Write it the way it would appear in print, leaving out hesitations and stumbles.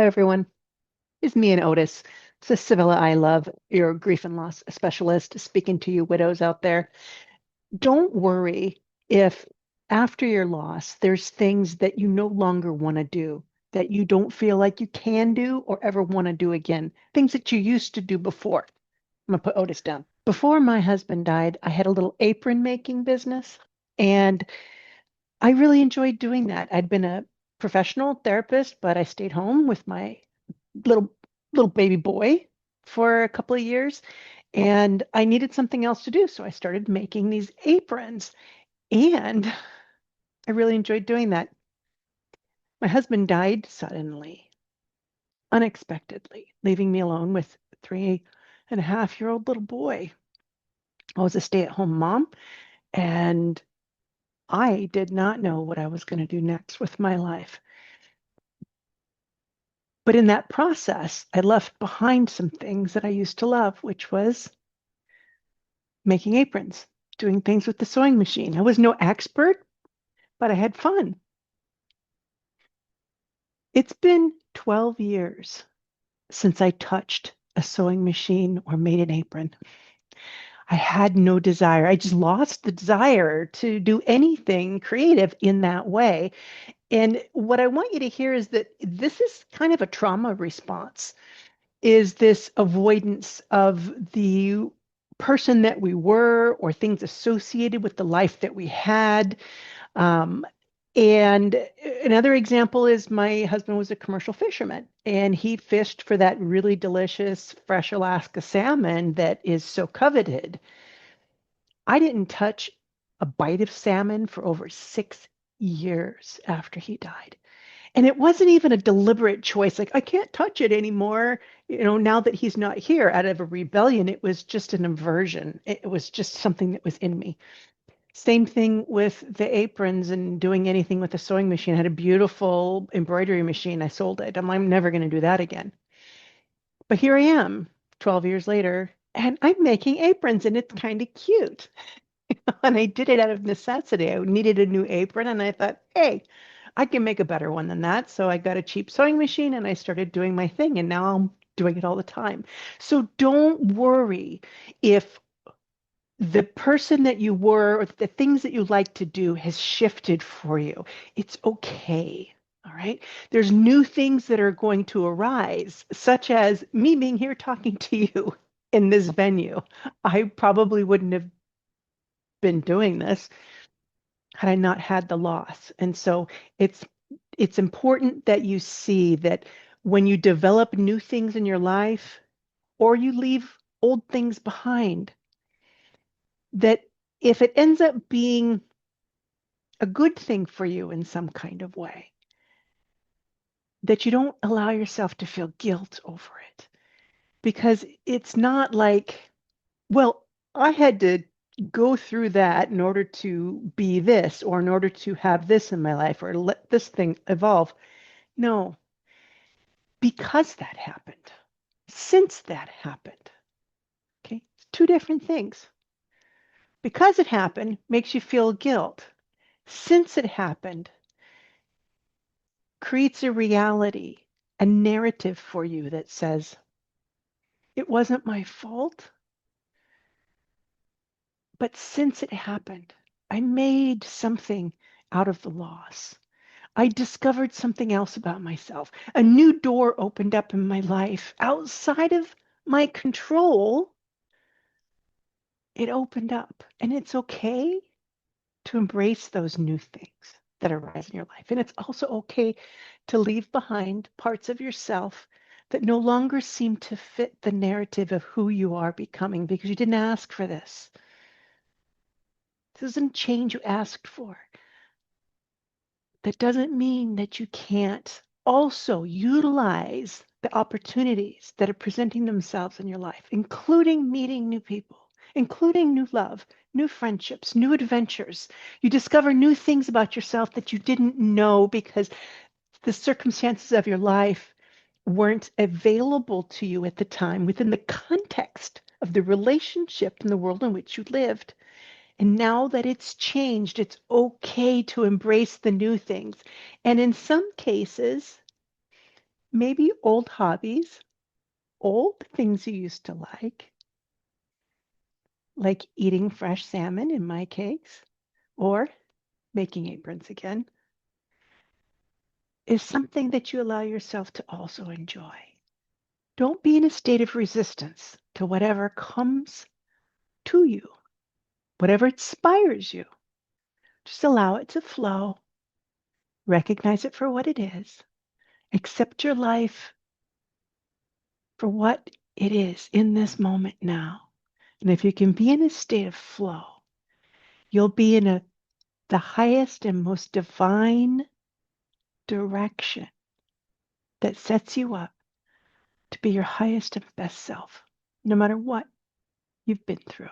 everyone. It's me and Otis. This is Sevilla I Love, your grief and loss specialist, speaking to you widows out there. Don't worry if after your loss, there's things that you no longer want to do, that you don't feel like you can do or ever want to do again, things that you used to do before. I'm going to put Otis down. Before my husband died, I had a little apron making business, and I really enjoyed doing that. I'd been a professional therapist, but I stayed home with my little little baby boy for a couple of years, and I needed something else to do, so I started making these aprons, and I really enjoyed doing that. My husband died suddenly, unexpectedly, leaving me alone with 3.5-year-old little boy. I was a stay-at-home mom, and I did not know what I was going to do next with my life. But in that process, I left behind some things that I used to love, which was making aprons, doing things with the sewing machine. I was no expert, but I had fun. It's been 12 years since I touched a sewing machine or made an apron. I had no desire. I just lost the desire to do anything creative in that way. And what I want you to hear is that this is kind of a trauma response, is this avoidance of the person that we were or things associated with the life that we had. Um, and another example is my husband was a commercial fisherman, and he fished for that really delicious fresh Alaska salmon that is so coveted. I didn't touch a bite of salmon for over 6 years after he died. And it wasn't even a deliberate choice, like, I can't touch it anymore, now that he's not here out of a rebellion. It was just an aversion. It was just something that was in me. Same thing with the aprons and doing anything with the sewing machine. I had a beautiful embroidery machine. I sold it. I'm never going to do that again. But here I am, 12 years later, and I'm making aprons, and it's kind of cute. And I did it out of necessity. I needed a new apron, and I thought, hey, I can make a better one than that. So I got a cheap sewing machine and I started doing my thing, and now I'm doing it all the time. So don't worry if the person that you were or the things that you like to do has shifted for you. It's okay. All right. There's new things that are going to arise, such as me being here talking to you in this venue. I probably wouldn't have been doing this had I not had the loss. And so it's it's important that you see that when you develop new things in your life or you leave old things behind, that if it ends up being a good thing for you in some kind of way, that you don't allow yourself to feel guilt over it. Because it's not like, well, I had to go through that in order to be this or in order to have this in my life or let this thing evolve. No, because that happened, since that happened. Okay, it's two different things. Because it happened makes you feel guilt. Since it happened, creates a reality, a narrative for you that says, it wasn't my fault, but since it happened, I made something out of the loss. I discovered something else about myself. A new door opened up in my life outside of my control. It opened up, and it's okay to embrace those new things that arise in your life. And it's also okay to leave behind parts of yourself that no longer seem to fit the narrative of who you are becoming because you didn't ask for this. This isn't change you asked for. That doesn't mean that you can't also utilize the opportunities that are presenting themselves in your life, including meeting new people, including new love, new friendships, new adventures. You discover new things about yourself that you didn't know because the circumstances of your life weren't available to you at the time within the context of the relationship and the world in which you lived. And now that it's changed, it's okay to embrace the new things. And in some cases, maybe old hobbies, old things you used to like eating fresh salmon in my case, or making aprons again, is something that you allow yourself to also enjoy. Don't be in a state of resistance to whatever comes to you, whatever inspires you. Just allow it to flow, recognize it for what it is, accept your life for what it is in this moment now. And if you can be in a state of flow, you'll be in the highest and most divine direction that sets you up to be your highest and best self, no matter what you've been through.